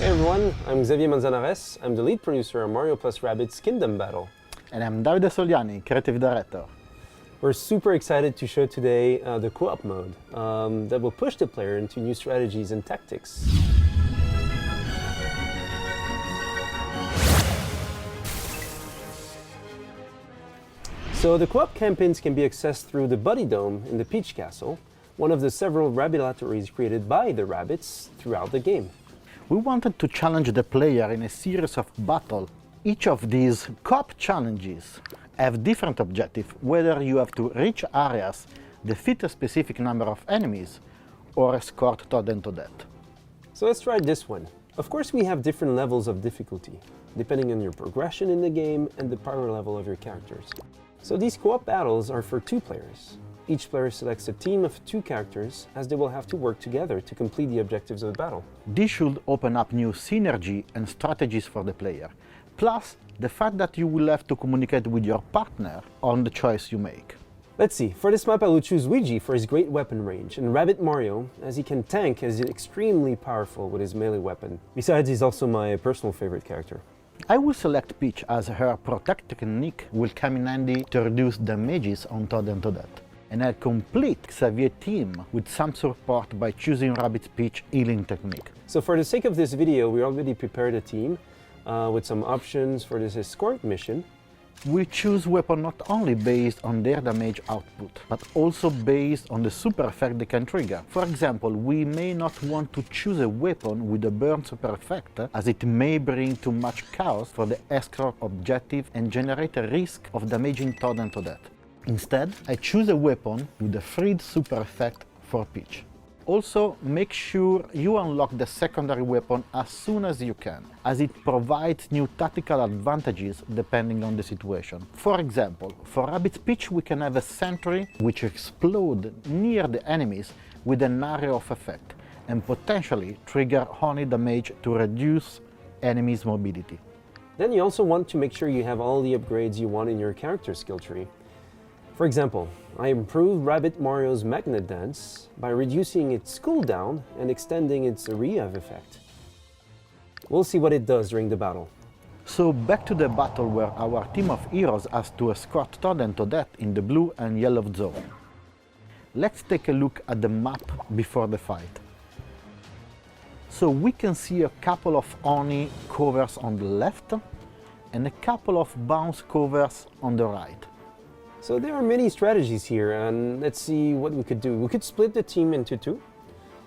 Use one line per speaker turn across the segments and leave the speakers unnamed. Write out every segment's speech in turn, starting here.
Hey everyone, I'm Xavier Manzanares. I'm the lead producer on Mario plus Rabbids Kingdom Battle.
And I'm Davide Soliani, creative director.
We're super excited to show today the co-op mode that will push the player into new strategies and tactics. So the co-op campaigns can be accessed through the Buddy Dome in the Peach Castle, one of the several Rabbids created by the Rabbids throughout the game.
We wanted to challenge the player in a series of battles. Each of these co-op challenges have different objectives, whether you have to reach areas, defeat a specific number of enemies, or escort Toad to death.
So let's try this one. Of course, we have different levels of difficulty, depending on your progression in the game and the power level of your characters. So these co-op battles are for 2 players. Each player selects a team of 2 characters, as they will have to work together to complete the objectives of the battle.
This should open up new synergy and strategies for the player, plus the fact that you will have to communicate with your partner on the choice you make.
Let's see, for this map I will choose Luigi for his great weapon range, and Rabbid Mario, as he can tank, as he's extremely powerful with his melee weapon. Besides, he's also my personal favorite character.
I will select Peach, as her protect technique will come in handy to reduce damages on Toad and Toadette. And I'll complete Xavier's team with some support by choosing Rabbids Peach healing technique.
So for the sake of this video, we already prepared a team with some options for this escort mission.
We choose weapons not only based on their damage output, but also based on the super effect they can trigger. For example, we may not want to choose a weapon with a burn super effect, as it may bring too much chaos for the escort objective and generate a risk of damaging Toad and Toadette. Instead, I choose a weapon with a freed super effect for Peach. Also, make sure you unlock the secondary weapon as soon as you can, as it provides new tactical advantages depending on the situation. For example, for Rabbids Peach we can have a sentry which explodes near the enemies with an area of effect, and potentially trigger honey damage to reduce enemies' mobility.
Then you also want to make sure you have all the upgrades you want in your character skill tree. For example, I improved Rabbid Mario's Magnet Dance by reducing its cooldown and extending its area of effect. We'll see what it does during the battle.
So back to the battle where our team of heroes has to escort Toad and Toadette in the blue and yellow zone. Let's take a look at the map before the fight. So we can see a couple of Oni covers on the left and a couple of bounce covers on the right.
So there are many strategies here, and let's see what we could do. We could split the team into 2,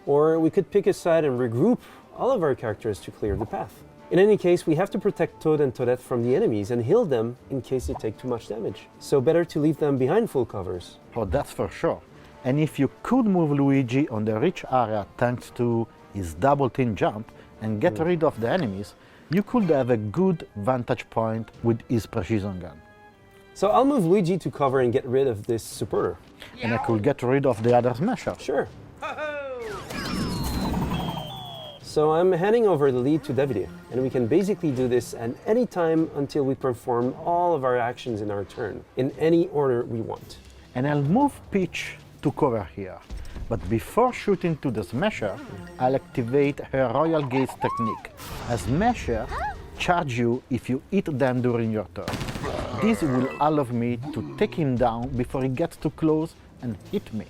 or we could pick a side and regroup all of our characters to clear the path. In any case, we have to protect Toad and Toadette from the enemies and heal them in case they take too much damage. So better to leave them behind full covers.
Oh, that's for sure. And if you could move Luigi on the reach area thanks to his double team jump and get rid of the enemies, you could have a good vantage point with his precision gun.
So I'll move Luigi to cover and get rid of this supporter.
And I could get rid of the other smasher.
Sure. So I'm handing over the lead to Davide, and we can basically do this at any time until we perform all of our actions in our turn, in any order we want.
And I'll move Peach to cover here. But before shooting to the smasher, I'll activate her Royal Gaze technique. A smasher charge you if you hit them during your turn. This will allow me to take him down before he gets too close and hit me.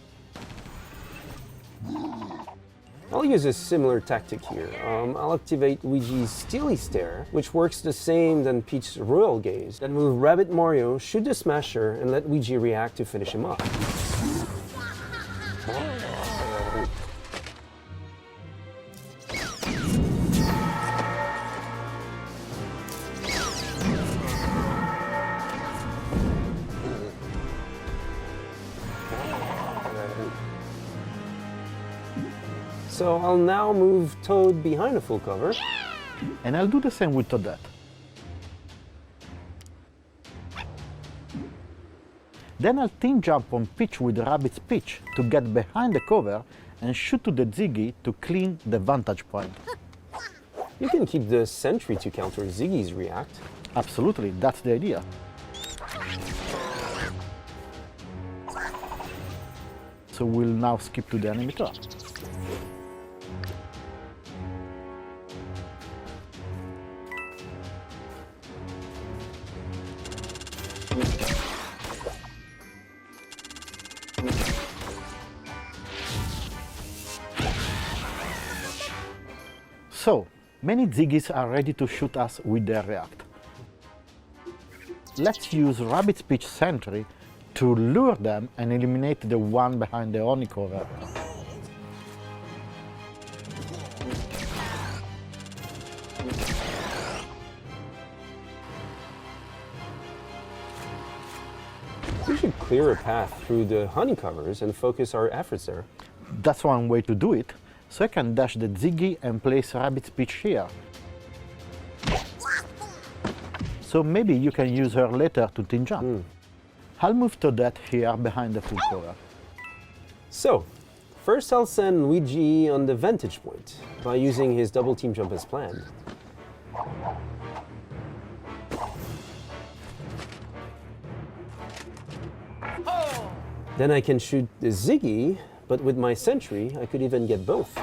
I'll use a similar tactic here. I'll activate Luigi's Steely Stare, which works the same than Peach's Royal Gaze. Then move Rabbid Mario, shoot the smasher, and let Luigi react to finish him off. So I'll now move Toad behind a full cover.
And I'll do the same with Toadette. Then I'll team jump on Peach with Rabbids Peach to get behind the cover and shoot to the Ziggy to clean the vantage point.
You can keep the sentry to counter Ziggy's react.
Absolutely, that's the idea. So we'll now skip to the enemy turn. So, many Ziggies are ready to shoot us with their react. Let's use Rabbids Peach Sentry to lure them and eliminate the one behind the Oni cover.
We should clear a path through the honey covers and focus our efforts there.
That's one way to do it. So I can dash the Ziggy and place Rabbids Peach here. So maybe you can use her later to team jump. I'll move to that here behind the food cover.
So, first I'll send Luigi on the vantage point by using his double team jump as planned. Then I can shoot the Ziggy, but with my sentry, I could even get both.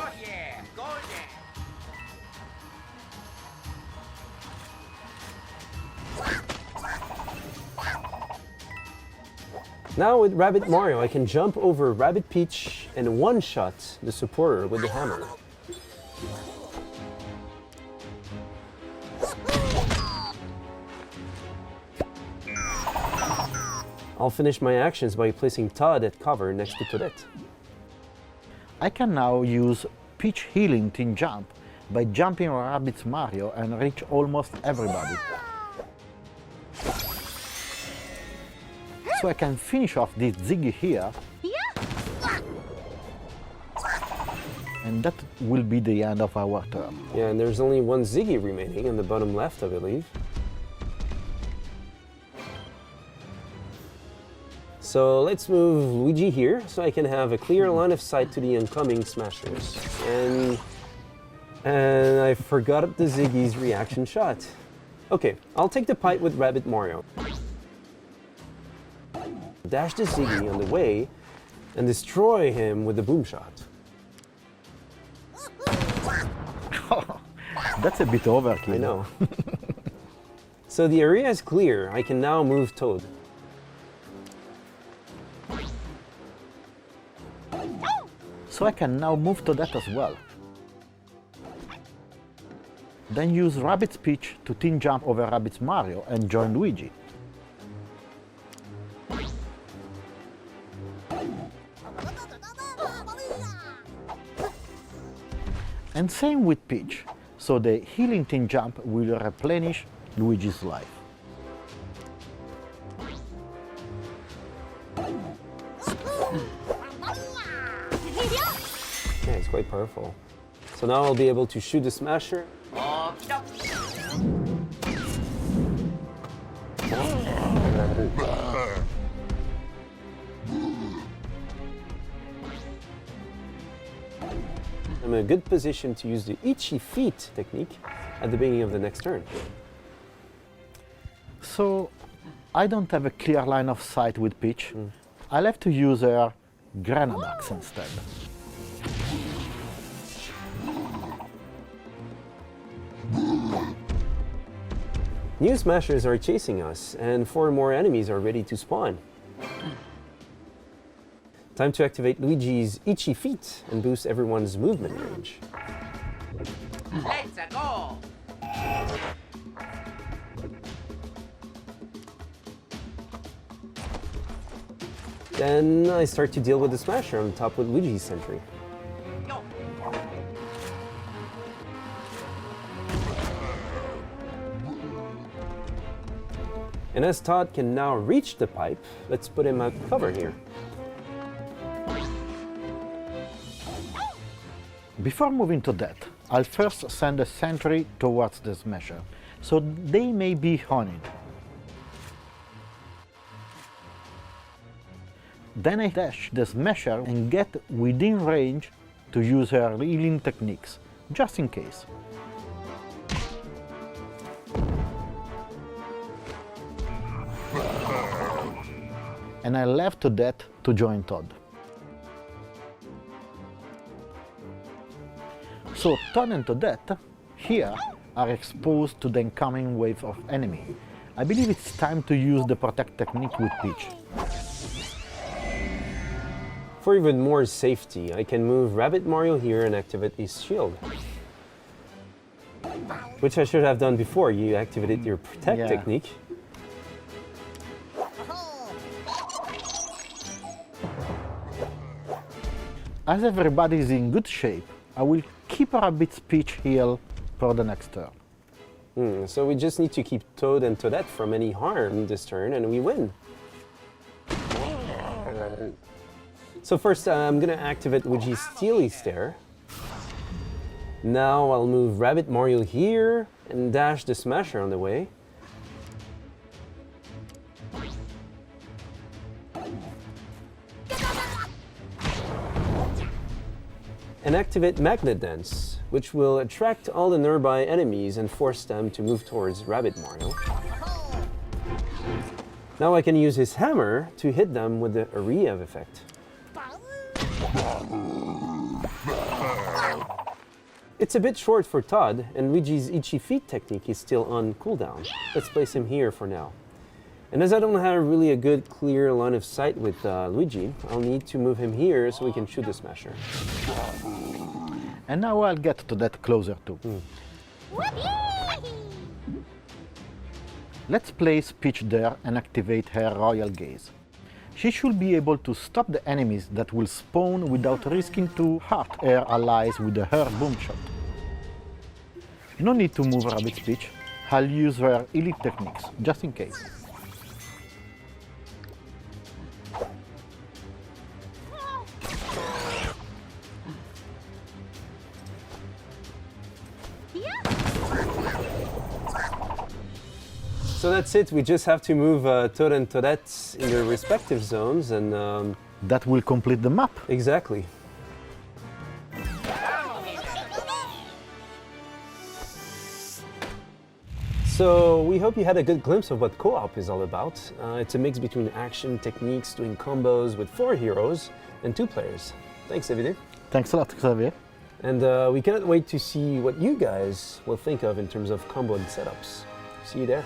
Now with Rabbid Mario, I can jump over Rabbid Peach and one-shot the supporter with the hammer. I'll finish my actions by placing Todd at cover next to Toadette.
I can now use Peach Healing Team Jump by jumping Rabbids Mario and reach almost everybody. So I can finish off this Ziggy here, and that will be the end of our turn.
Yeah, and there's only one Ziggy remaining on the bottom left, I believe. So let's move Luigi here so I can have a clear line of sight to the incoming smashers. And I forgot the Ziggy's reaction shot. Okay, I'll take the pipe with Rabbid Mario. Dash the Ziggy on the way and destroy him with the boom shot.
That's a bit overkill.
I know. So the area is clear. I can now move Toad.
So I can now move to that as well. Then use Rabbids Peach to team jump over Rabbids Mario and join Luigi. And same with Peach, so the healing team jump will replenish Luigi's life.
Yeah, it's quite powerful. So now I'll be able to shoot the smasher. I'm in a good position to use the itchy feet technique at the beginning of the next turn.
So I don't have a clear line of sight with Peach. I'll have to use her Grenade Axe instead.
New smashers are chasing us, and 4 more enemies are ready to spawn. Time to activate Luigi's itchy feet and boost everyone's movement range.
Let's go!
Then I start to deal with the smasher on top with Luigi's sentry.
Yo.
And as Todd can now reach the pipe, let's put him at cover here.
Before moving to that, I'll first send a sentry towards the smasher, so they may be honeyed. Then I dash the smasher and get within range to use her healing techniques, just in case. And I left to that to join Todd. So Todd and Toadette here are exposed to the incoming wave of enemy. I believe it's time to use the protect technique with Peach.
For even more safety, I can move Rabbid Mario here and activate his shield. Which I should have done before. You activated your protect
Yeah.
technique.
As everybody is in good shape, I will keep Rabbids Peach heal for the next turn.
So we just need to keep Toad and Toadette from any harm this turn, and we win. So first, I'm gonna activate Luigi's Steely Stare. Now I'll move Rabbit Mario here and dash the Smasher on the way. And activate Magnet Dance, which will attract all the nearby enemies and force them to move towards Rabbit Mario. Now I can use his hammer to hit them with the Ariev effect. It's a bit short for Todd, and Luigi's Itchy Feet technique is still on cooldown. Let's place him here for now. And as I don't have really a good clear line of sight with Luigi, I'll need to move him here so we can shoot the Smasher.
And now I'll get to that closer too. Let's place Peach there and activate her Royal Gaze. She should be able to stop the enemies that will spawn without risking to hurt her allies with her boom shot. No need to move Rabbids Peach. I'll use her elite techniques, just in case.
So that's it, we just have to move Toad and Toadette in their respective zones and...
That will complete the map.
Exactly. So we hope you had a good glimpse of what co-op is all about. It's a mix between action techniques, doing combos with 4 heroes and 2 players. Thanks, Davide.
Thanks a lot, Xavier.
And we cannot wait to see what you guys will think of in terms of combo and setups. See you there.